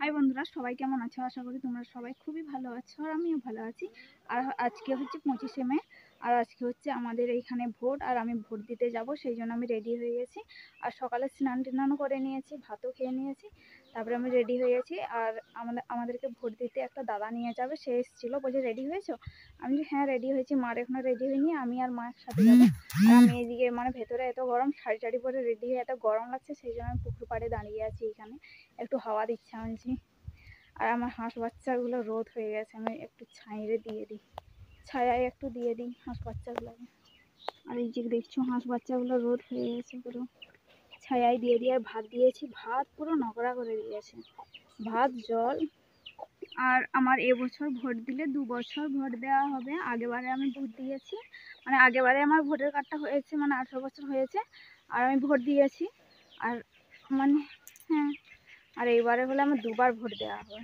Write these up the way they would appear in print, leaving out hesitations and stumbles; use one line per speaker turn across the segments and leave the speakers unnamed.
High বন্ধুরা, সবাই কেমন আছো? আশা করি তোমরা সবাই খুবই ভালো আছো আর আমিও ভালো আছি। আর আজকে হচ্ছে 25শে মে, আর আজকে হচ্ছে আমাদের এইখানে ভোট, আর আমি ভোট দিতে যাব, সেই জন্য আমি রেডি হয়ে গেছি। আর সকালে স্নান টানও করে নিয়েছি, ভাতও খেয়ে নিয়েছি, তারপরে আমি রেডি হয়ে গেছি। আর আমাদেরকে ভোট দিতে একটা দাদা নিয়ে যাবে, সে এসেছিলো, বলছে রেডি হয়েছো? আমি হ্যাঁ রেডি হয়েছি, মার এখনো রেডি হয়নি, আমি আর মায়ের সাথে যাবো। আর আমি এইদিকে ভেতরে এত গরম, শাড়ি টাড়ি পরে রেডি হয়ে এত গরম লাগছে, সেই জন্য আমি পুকুর পাড়ে দাঁড়িয়ে আছি, এখানে একটু হাওয়া দিচ্ছে আনছি। আর আমার হাঁস বাচ্চাগুলো রোদ হয়ে গেছে, আমি একটু ছাইরে দিয়ে দিই, ছায়ায় একটু দিয়ে দিই হাঁস বাচ্চাগুলোকে। আর এই যে দেখছো হাঁস বাচ্চাগুলো রোদ হয়ে গেছে, পুরো ছায়ায় দিয়ে দিয়ে। আর ভাত দিয়েছি, ভাত পুরো নোংরা করে দিয়েছে, ভাত জল। আর আমার এবছর ভোট দিলে 2 বছর ভোট দেওয়া হবে। আগেবারে আমি ভোট দিয়েছি, আগেবারে আমার ভোটার কার্ডটা হয়েছে, 18 বছর হয়েছে, আর আমি ভোট দিয়েছি। আর মানে হ্যাঁ, আর এইবারে হলে আমার 2বার ভোট দেওয়া হবে।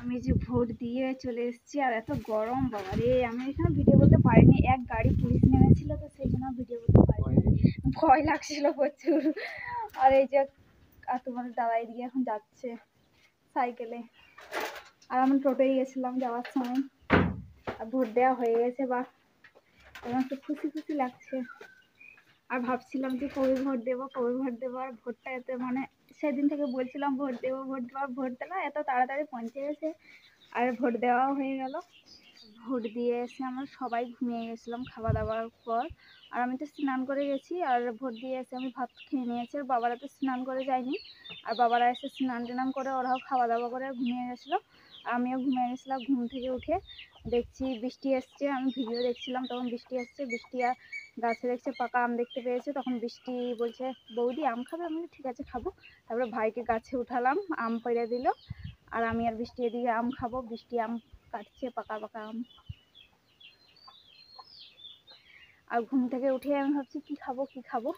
আমি যে ভোট দিয়ে চলে এসেছি, আর এত গরম বাবারে, আমি এখানে ভিডিও করতে পারিনি, এক গাড়ি পুলিশ নেমেছিল, তো সেই জন্য ভিডিও করতে পারিনি, ভয় লাগছিল প্রচুর। আর এই যে তোমাদের দাদা এদিকে এখন যাচ্ছে সাইকেলে, আর আমি টোটোয় গেছিলাম যাওয়ার সময়। আর ভোট দেওয়া হয়ে গেছে, বা আমার তো খুশি খুশি লাগছে। আর ভাবছিলাম যে কবে ভোট দেবো, কবে ভোট দেবো, আর ভোটটা এত সেদিন থেকে বলছিলাম ভোট দেবো ভোট দেবো, আর ভোট দিলাম, এত তাড়াতাড়ি পৌঁছে গেছে, আর ভোট দেওয়াও হয়ে গেল। ভোট দিয়ে এসে আমরা সবাই ঘুমিয়ে গেছিলাম খাওয়া দাওয়ার পর। আর আমি তো স্নান করে গেছি, আর ভোট দিয়ে এসে আমি ভাত খেয়ে নিয়েছি, আর বাবারা তো স্নান করে যায়নি, আর বাবারা এসে স্নান টান করে ওরাও খাওয়া দাওয়া করে ঘুমিয়ে গেছিলো, আমিও ঘুমিয়ে গেছিলাম। ঘুম থেকে উঠে দেখছি বৃষ্টি এসছে, আমি ভিডিও দেখছিলাম, তখন বৃষ্টি আসছে, বৃষ্টি আর গাছে দেখছে পাকা আম দেখতে পেয়েছে, তখন বৃষ্টি বলছে বৌদি আম খাবে? আমি ঠিক আছে খাবো। তারপরে ভাইকে গাছে উঠালাম, আম পেড়ে দিল, আর আমি আর বৃষ্টি এদিকে আম খাবো, বৃষ্টি আম কাটছে, পাকা পাকা আম। আর ঘুম থেকে উঠে আমি ভাবছি কি খাবো কি খাবো,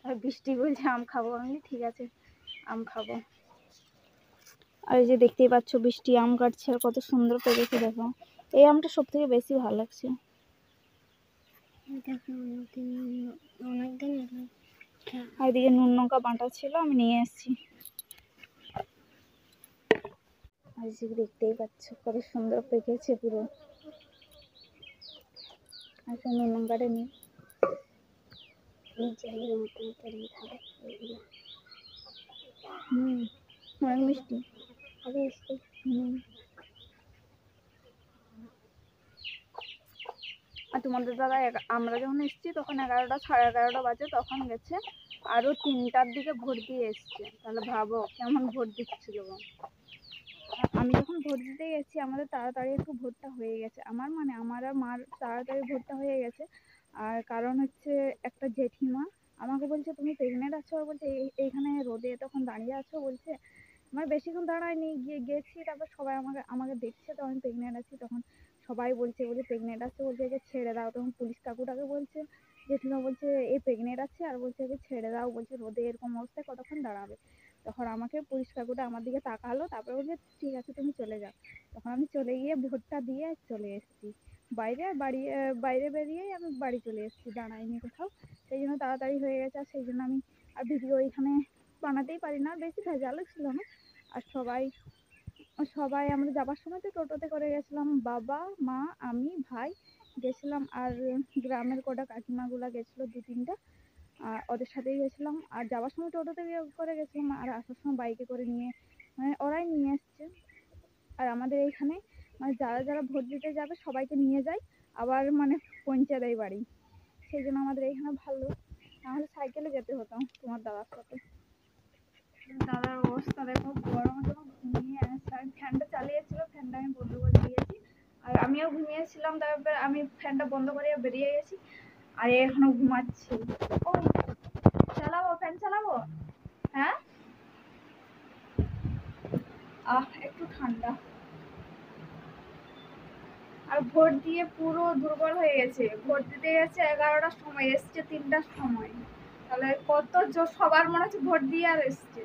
আর বৃষ্টি বলছে আম খাবো, আমি ঠিক আছে আম খাবো। আর এই যে দেখতেই পাচ্ছ বৃষ্টি আম কাটছে, আর কত সুন্দর পেরেছে দেখো। এই আমটা সব থেকে বেশি ভালো লাগছে। আর এদিকে নুন লঙ্কা বাটা ছিল, আমি নিয়ে এসেছি। আর যে দেখতেই পাচ্ছ কত সুন্দর পেকেছে পুরো। আর নুন লঙ্কাটা নিই, অনেক মিষ্টি। আর তোমাদের দাদা আমরা যখন এসেছি তখন 11টা সাড়ে 11টা বাজে, তখন গেছে আরো 3টার দিকে ভোট দিয়ে এসছে। তাহলে ভাবো কেমন ভোট দিচ্ছিল। আমি যখন ভোট দিতে গেছি আমাদের তাড়াতাড়ি একটু ভোটটা হয়ে গেছে, আমার আর মার তাড়াতাড়ি ভোটটা হয়ে গেছে। আর কারণ হচ্ছে একটা জেঠিমা আমাকে বলছে তুমি প্রেগনেন্ট আছো, আর বলছে এইখানে রোদে তখন দাঁড়িয়ে আছো, বলছে আমার বেশিক্ষণ দাঁড়ায়নি, গেছি, তারপর সবাই আমাকে আমাকে দেখছে, তো আমি প্রেগনেন্ট আছি, তখন সবাই বলছে প্রেগনেন্ট আছে, বলছে একে ছেড়ে দাও। তখন পুলিশ কাকুটাকে বলছে, জেঠিমা বলছে এই প্রেগনেন্ট আছে, আর বলছে একে ছেড়ে দাও, বলছে রোদে এরকম অবস্থায় কতক্ষণ দাঁড়াবে। তখন আমাকে পুলিশ কাকুটা আমার দিকে তাকালো, তারপরে বলছে ঠিক আছে তুমি চলে যাও। তখন আমি চলে গিয়ে ভোটটা দিয়ে চলে এসেছি বাইরে বেরিয়েই আমি বাড়ি চলে এসেছি, দাঁড়াইনি কোথাও, সেই জন্য তাড়াতাড়ি হয়ে গেছে। আর সেই জন্য আমি আর ভিডিও এখানে বানাতেই পারি না, বেশি ভেজালও ছিল না। আর সবাই আমরা যাবার সময় তো টোটোতে করে গেছিলাম, বাবা মা আমি ভাই গেছিলাম, আর গ্রামের কটা কাকিমাগুলা গেছিলো 2-3টা, ওদের সাথেই গেছিলাম। আর যাওয়ার সময় টোটোতে করে গেছিলাম, আর আসার সময় বাইকে করে নিয়ে ওরাই নিয়ে এসছে। আর আমাদের এইখানে যারা যারা ভোট দিতে যাবে সবাইকে নিয়ে যায়, আবার পৌঁছে দেয় বাড়ি, সেই জন্য আমাদের এইখানে ভালো। নাহলে সাইকেলে যেতে হতো তোমার দাদার সাথে। দাদার অবস্থা দেখো, গরমে যখন ঘুমিয়ে আসছে, আমি ফ্যানটা চালিয়েছিল, ফ্যানটা আমি বন্ধ করে দিয়েছি, আর আমিও ঘুমিয়েছিলাম, তারপর আমি ফ্যানটা বন্ধ করে বেরিয়ে গেছি, আর এখনো ঘুমাচ্ছি। ওই চালাবো, ফ্যান চালাবো? হ্যাঁ একটু ঠান্ডা। আর ভোট দিয়ে পুরো দুর্বল হয়ে গেছে, ভোট দিতে গেছে 11টার সময়, এসছে 3টার সময়, তাহলে কত সবার মনে হচ্ছে ভোট দিয়ে আর এসছে।